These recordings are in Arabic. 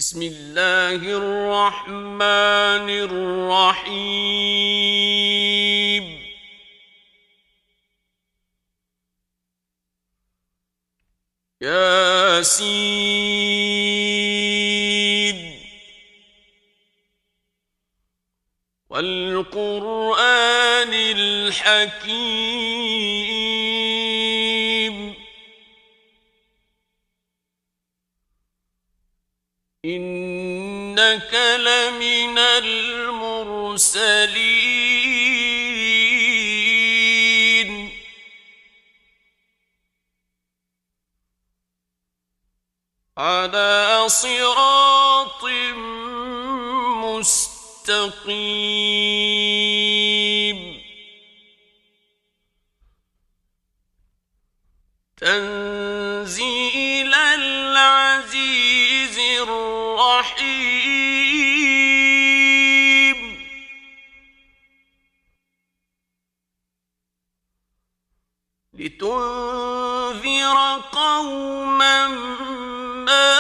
بسم الله الرحمن الرحيم ياسين والقرآن الحكيم إنك لمن المرسلين على صراط مستقيم تنزيل العزيز الرحيم لتنذر قوما ما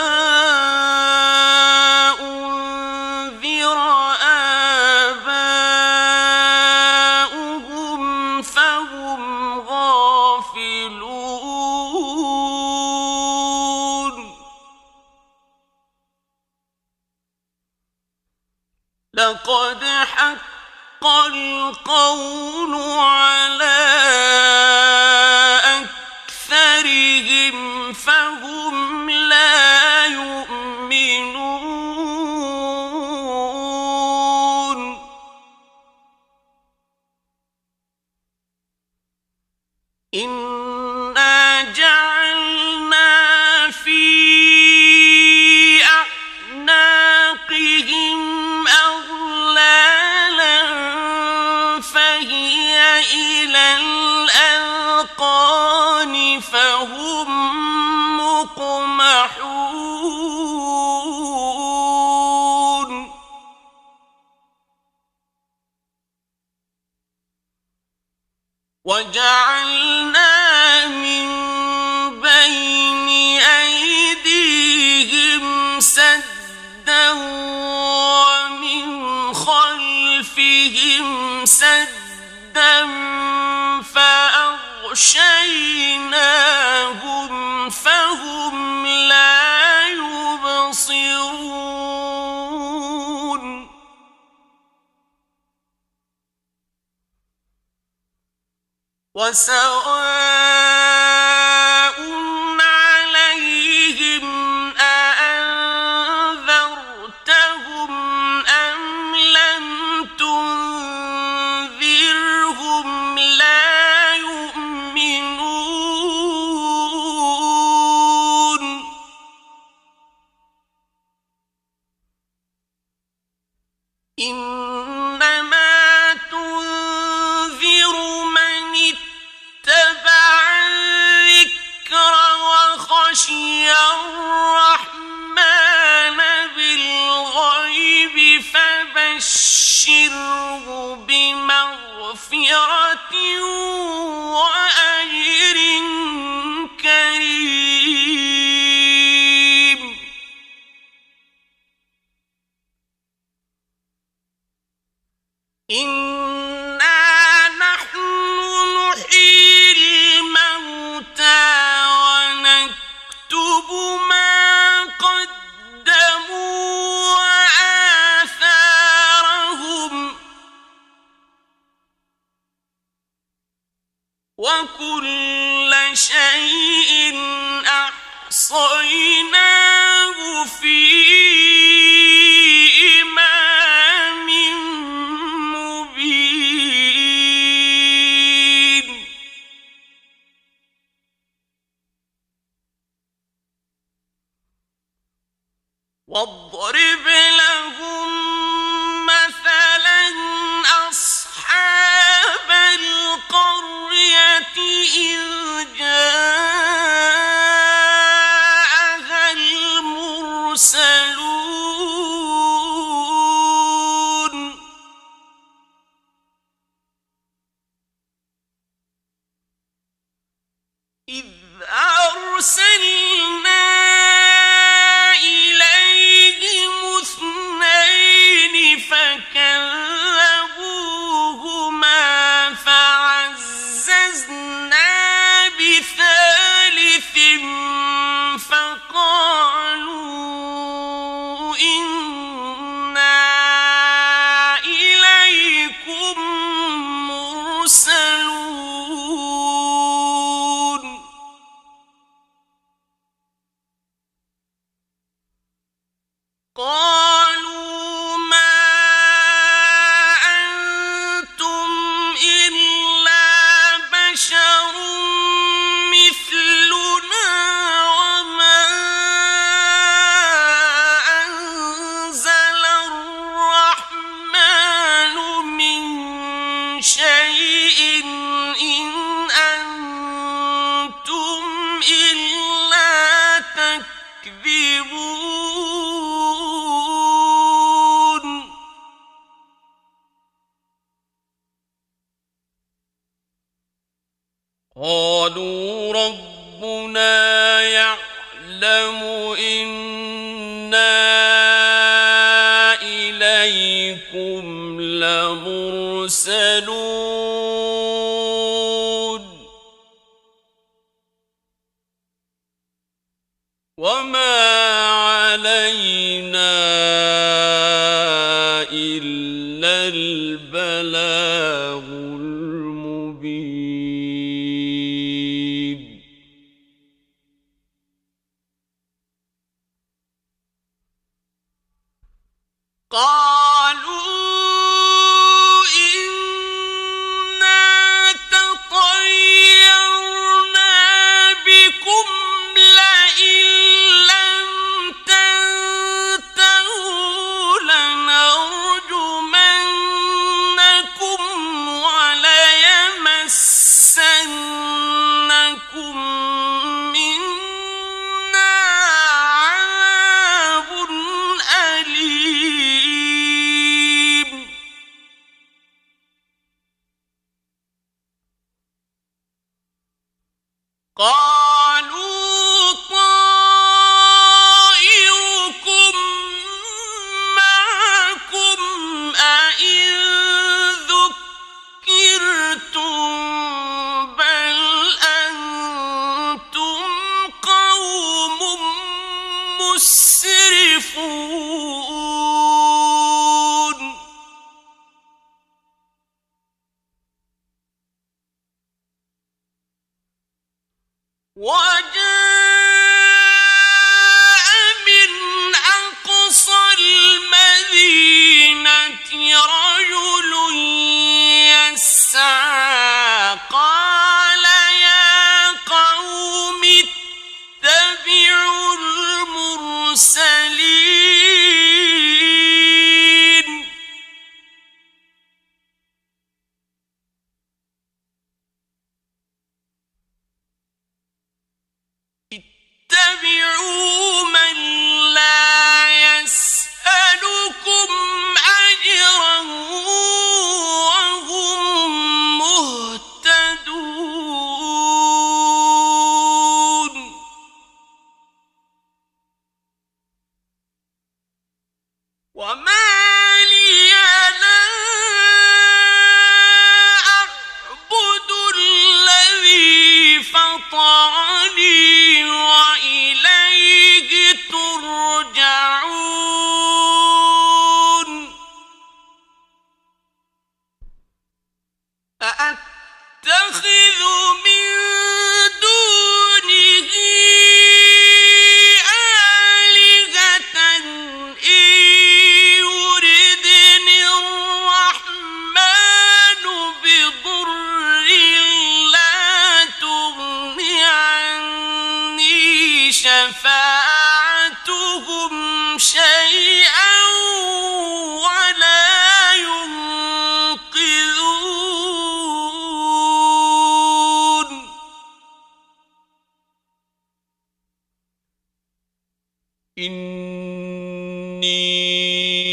أنذر آباؤهم فهم غافلون لقد حق القول على أكثرهم فهم لا يؤمنون إنا جعلنا في أعناقهم أغلالا فهي إلى الأذقان فهم مقمحون وجعلنا من بين أيديهم سدا ومن خلفهم سدا فأغشيناهم فهم لا يبصرون وسواء عليهم أأنذرتهم أم لم تنذرهم لا يؤمنون إنما تنذر من اتبع الذكر وخشي الرحمن بالغيب فبشره بمغفرة وأجر كريم إنا نحن نحيي الموتى ونكتب ما قدموا وآثارهم وكل شيء أحصيناه في إمام مبين واضرب لهم مثلا أصحاب القرية إذ جاءها المرسلون إذ أرسلنا إليهم إنا إليكم مرسلون قالوا ما أنتم إلا بشر مثلنا وما أنزل الرحمن من شيء إن أنتم إلا تكذبون قالوا ربنا يعلم إنا إليكم لمرسلون وما علينا إلا البلاغ المبين قالوا إنا تطيرنا بكم لئن لم تنتهوا لنرجمنكم وليمسنكم منا عذاب أليم قالوا طائركم معكم أئن ذكرتم بل أنتم قوم مسرفون وجاء من أقصى المدينة رجل يسعى قال يا قوم اتبعوا المرسلين اتبعوا من لا يسألكم أجرا وهم مهتدون وما لي لا أعبد الذي فطرني وإليه ترجعون أأتخذ من دونه آلهة إن يردني الرحمن بضر لا تغن عني شفاعتهم شيئا ولا ينقذون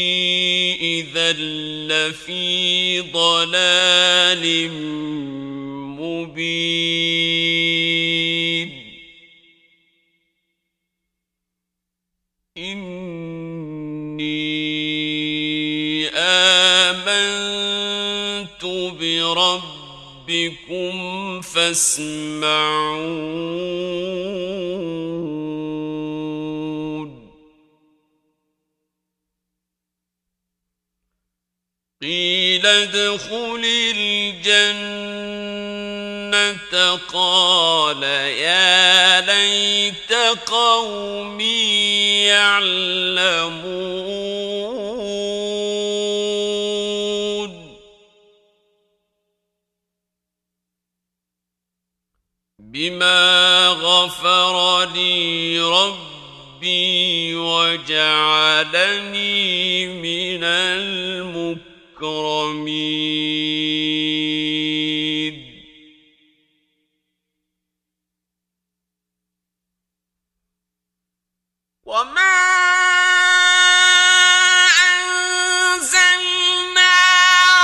إني إذا لفي ضلال مبين إني آمنت بربكم فاسمعون قيل ادخل الجنة قال يا ليت قومي يعلمون بما غفر لي ربي وجعلني من المكرمين وما أنزلنا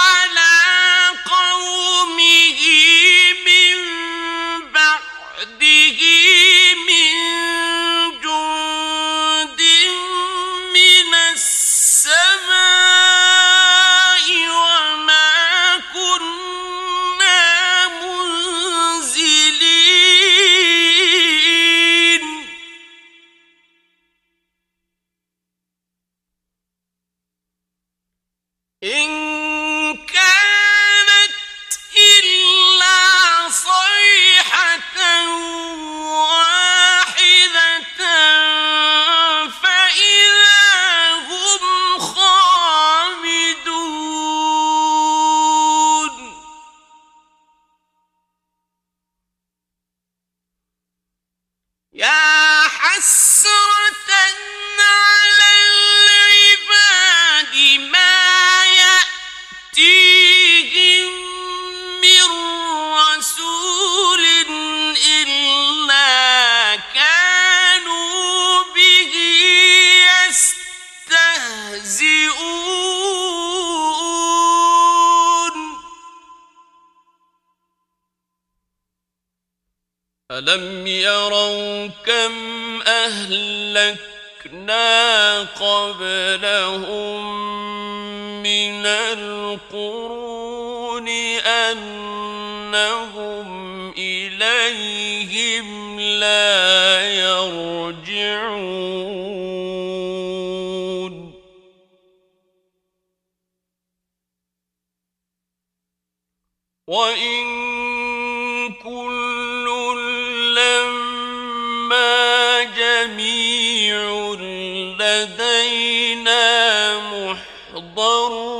على قومه من بعده من جند من السماء وما كنا منزلين إن كانت إلا صيحة واحدة فإذا هم خامدون يا حسرة على العباد ما يأتيهم من رسول إلا كانوا به يستهزئون ألم يروا كم أهلكنا قبلهم من القرون أنهم إليهم لا يرجعون وإن كل لما جميع لدينا محضرون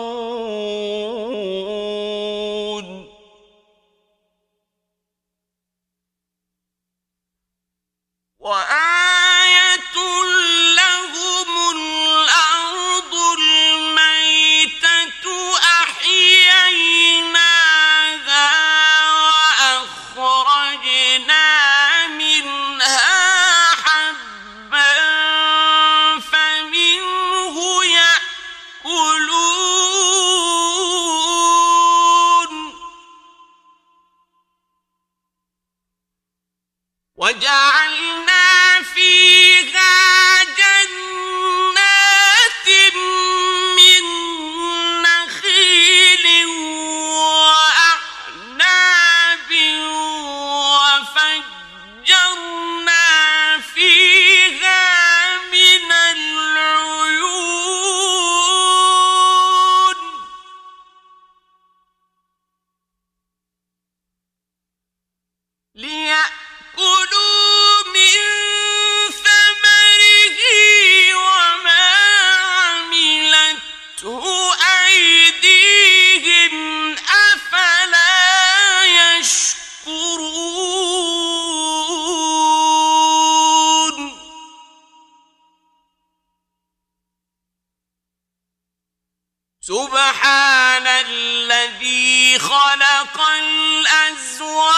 وآية لهم الأرض الميتة أحييناها وأخرجنا منها حبا فمنه يأكلون وجعلنا فيها جنات من نخيل وأعناب وفجرنا فيها من العيون ليأكلوا من ثمره وما عملته أيديهم أفلا يشكرون سبحان الذي خلق الأزواج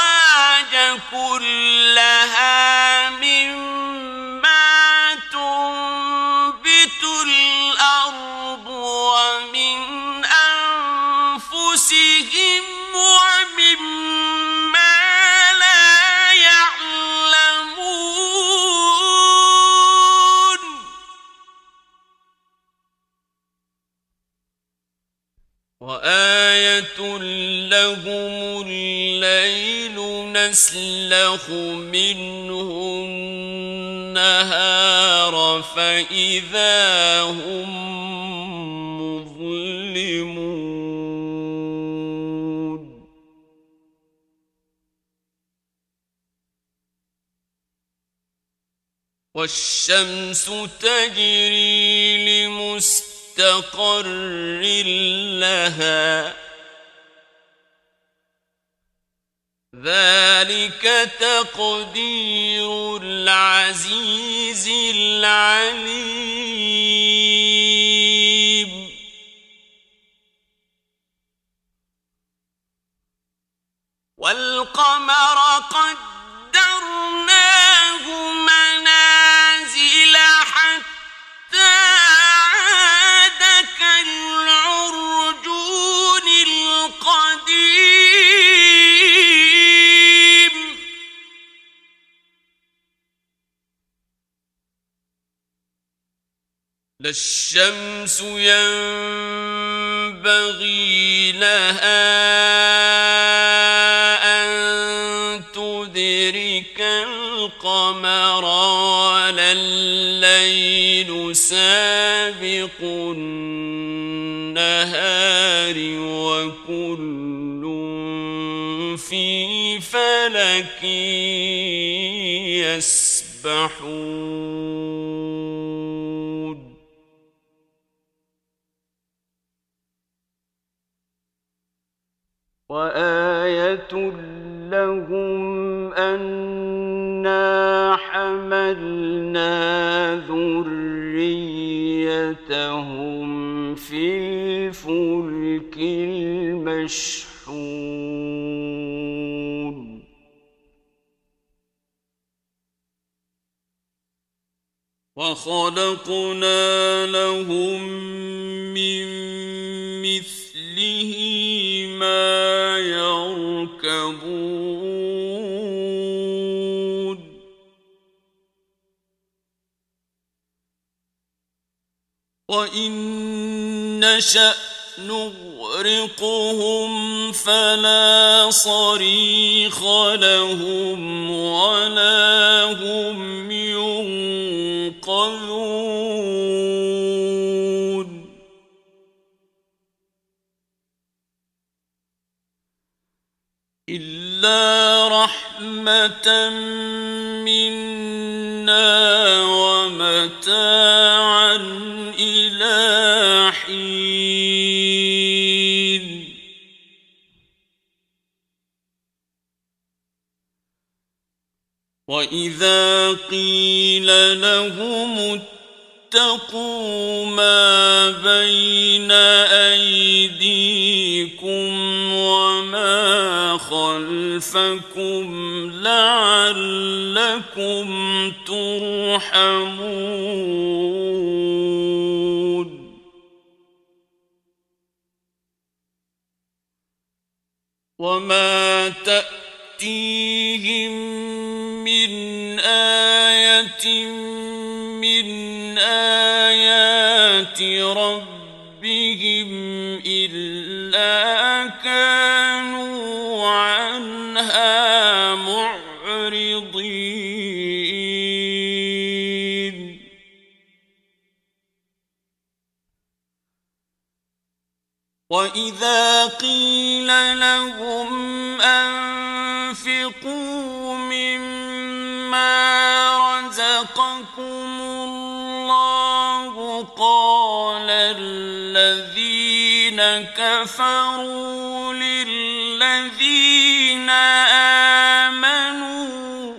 كلها مما تنبت الأرض ومن أنفسهم ومما لا يعلمون وآية لهم الليل نسلخ منه النهار فإذا هم مظلمون والشمس تجري لمستقر لها ذلك تقدير العزيز العليم والقمر قدرناه منازل حتى عاد كالعرجون القديم لا الشمس ينبغي لها القمر ولا الليل سابق النهار وكل في فلك يسبحون وآية لهم أنا حملنا ذريتهم في الفلك المشحون وخلقنا لهم من مثله ما يركبون وإن نشأ نغرقهم فلا صريخ لهم ولا هم ينقذون إلا رحمة منا ومتاعا إلى حين وإذا قيل لهم اتقوا ما بين أيديكم وما خلفكم لعلكم ترحمون وما تأتيهم من آية من آيات ربهم إلا كانوا عنها معرضين وإذا قيل لهم أنفقوا مما رزقكم الله قال الذين كفروا للذين آمنوا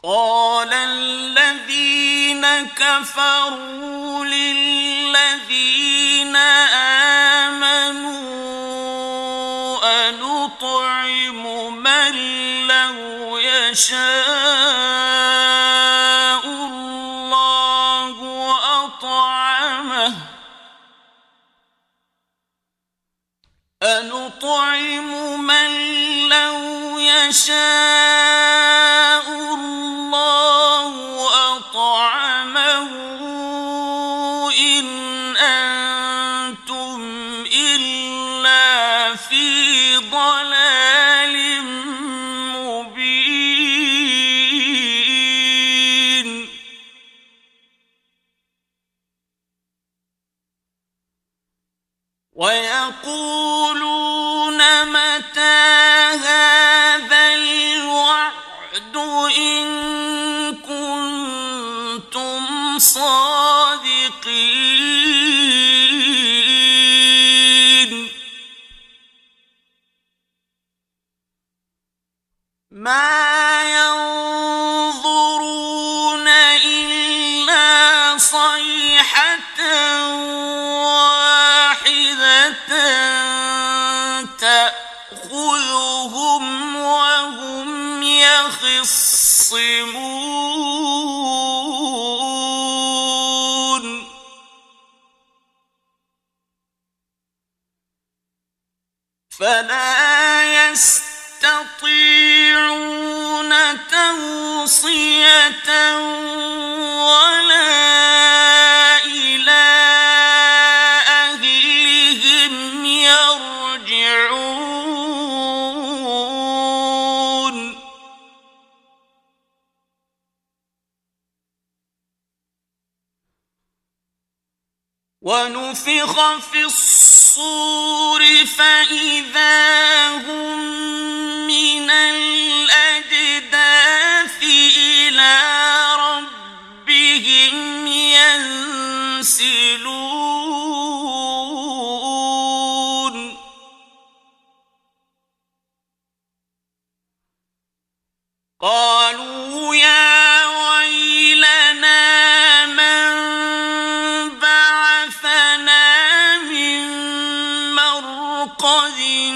قال الذين كفروا للذين آمنوا أنطعم من لو يشاء الله أطعمه أنطعم من لو يشاء الله أطعمه إن أنتم إلا في ضلال مبين ويقولون متى هذا المتقين ما ينظرون إلا صيحة واحدة تأخذهم وهم يخصمون فلا يستطيعون توصية ولا إلى أهلهم يرجعون ونفخ في الصور فإذا هم من الأجداث إلى ربهم ينسلون قالوا يا ويلنا من بعثنا من مرقدنا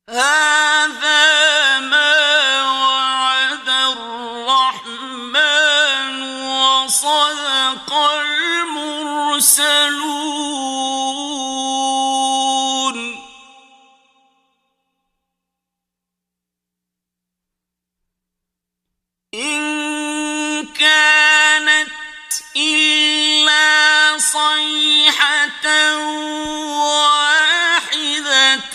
هذا ما وعد الرحمن وصدق المرسلون إن كانت إلا صيحة واحدة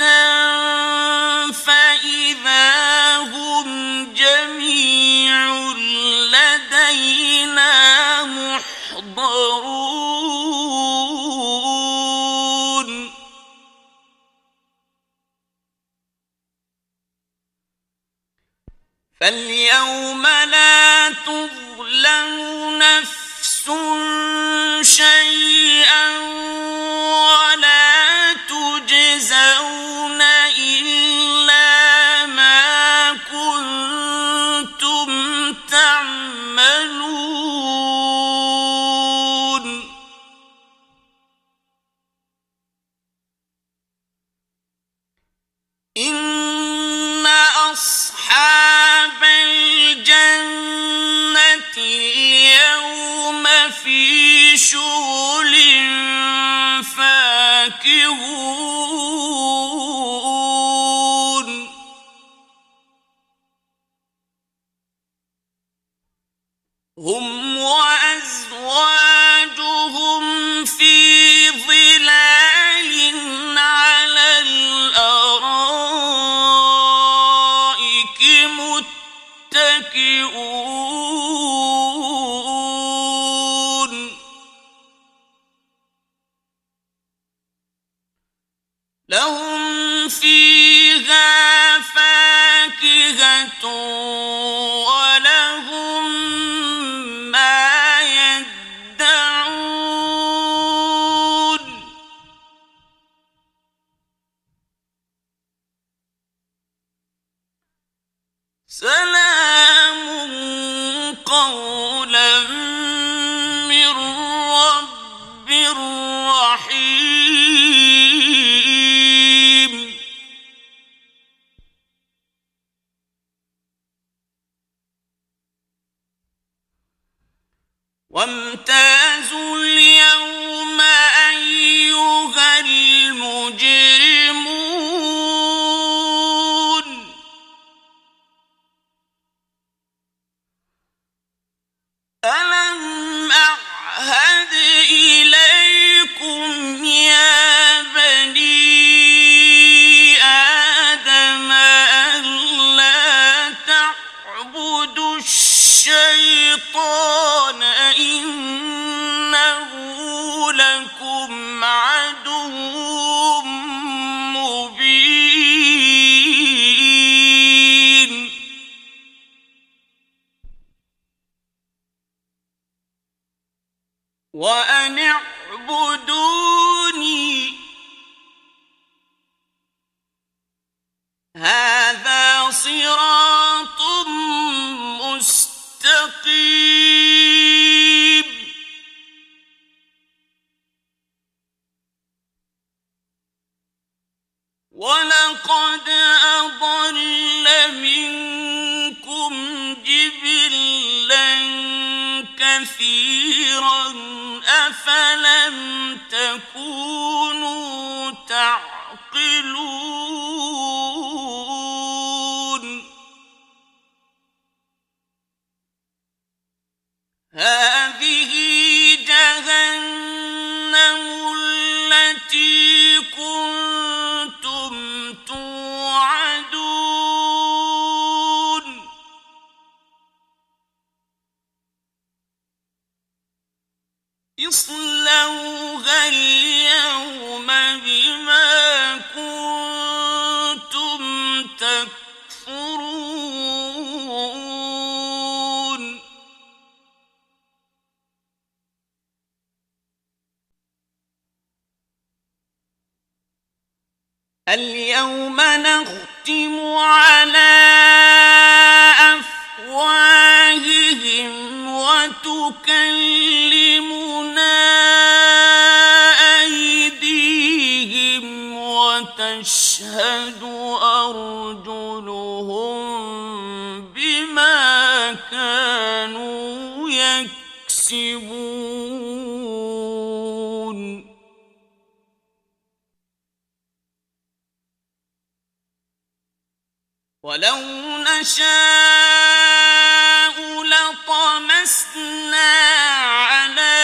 فإذا هم جميع لدينا محضرون فاليوم لا تظلم نفس شيئا ولا تجزون إلا ما كنتم تعملون إن أصحاب الجنة اليوم في شغل فاكهون هم وأزواجهم في ظلال على الأرائك متكئون لهم فيها فاكهة ولهم ما يدعون سلام قولا من رب رحيم وامتازوا اليوم أيها المجرمون ألم أعهد إليكم يا بني آدم ألا تعبدوا الشيطان إن هذا صراط مستقيم ولقد أضل منكم جبلا كثيرا أفلم تكونوا تعقلون هذه جهنم التي كنتم توعدون اصلوها اليوم بما كنتم تكفرون اليوم نختم على أفواههم وتكلمنا أيديهم وتشهد أرجلهم بما كانوا يكسبون ولو نشاء لطمسنا على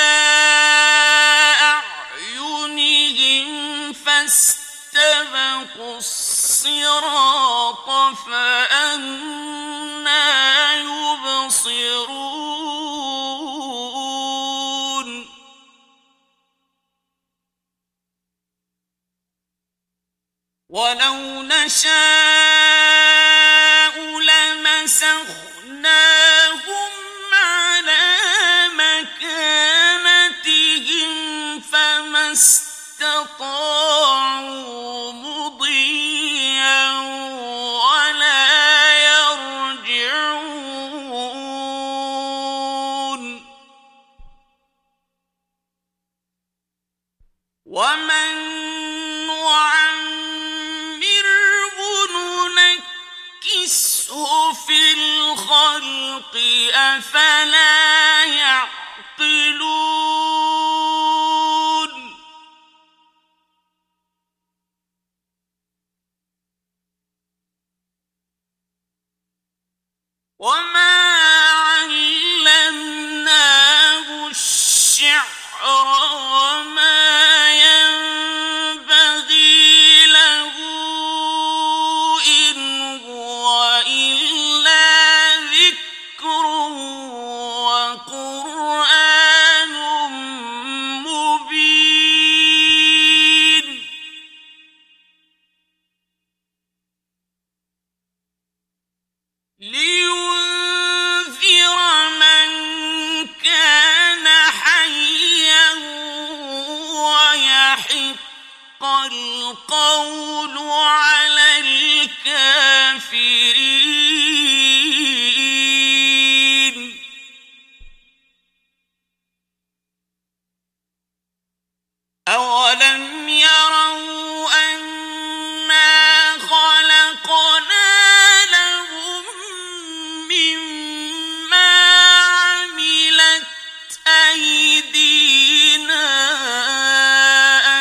أعينهم فاستبقوا الصراط فأنى يبصرون ولو نشاء لمسخناهم على مكانتهم فما استطاعوا مضيا ولا يرجعون ومن ننكسه في الخلق أفلا يعقلون وما علمناه الشعر وما ينبغي له إن هو إلا ذكر وقرآن مبين لينذر من كان حيا ويحق القول على الكافرين أولم يروا أنا خلقنا لهم مما عملت أيدينا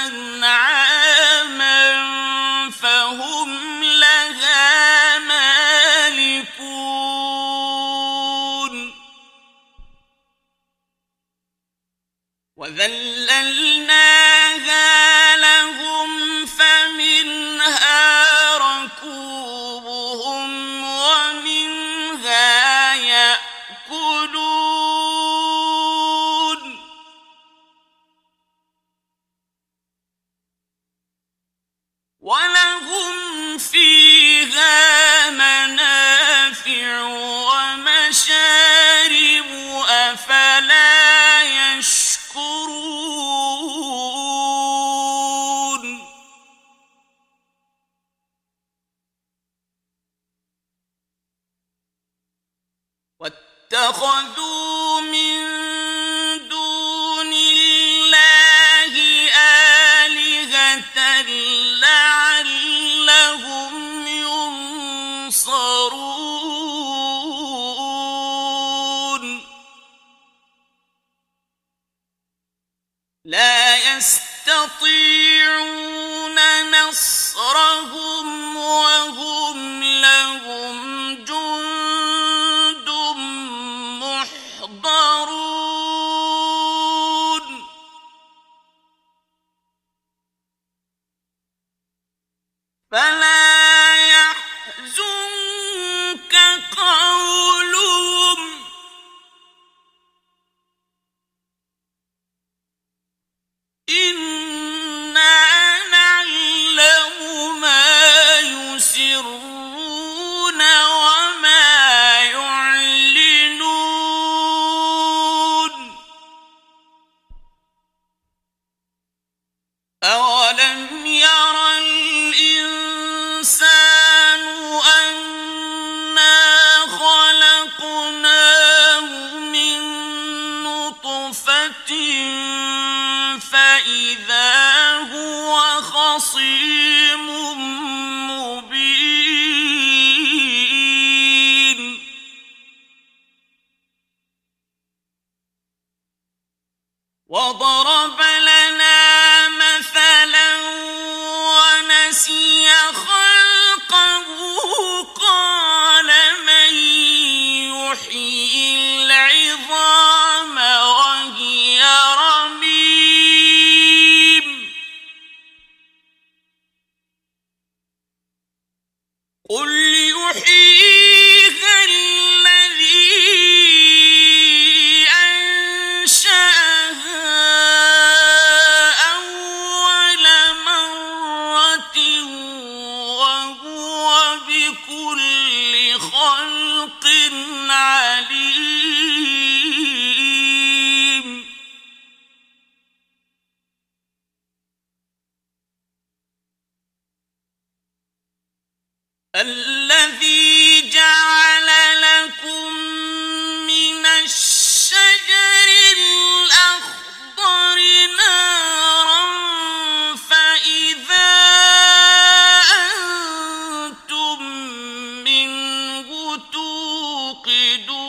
أنعاما واتخذوا من دون الله آلهة لعلهم ينصرون لا يستطيعون نصرهم وهم لهم جند محضرون فلا يحزنك قولهم إنا نعلم ما يسرون وما يعلنون أولم ير الإنسان أنا خلقناه من نطفة فإذا هو خصيم مبين وضرب لنا مثلا ونسي خلقه قال من يحيي العظام وهي رميم قل يحييها الذي أنشأها أول مرة وهو بكل خلق عليم الذي جعل لكم من الشجر الأخضر نارا فإذا أنتم منه توقدون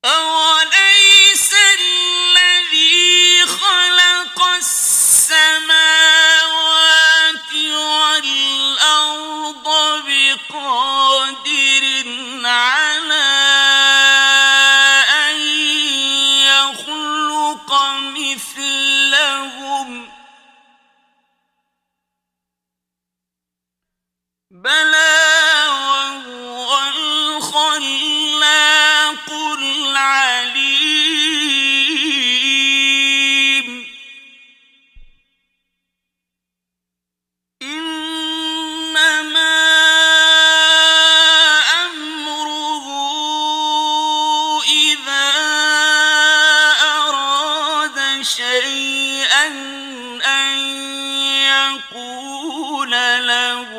أوليس الذي خلق السماوات والأرض بقادر على أن يخلق مثلهم بلى وهو الخلاق العليم إنما أمره إذا أراد شيئا أن يقول له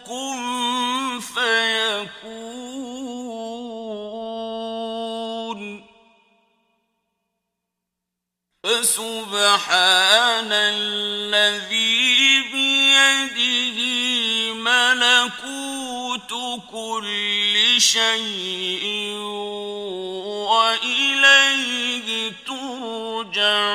كن فيكون فسبحان الذي بيده ملكوت كل شيء وإليه ترجعون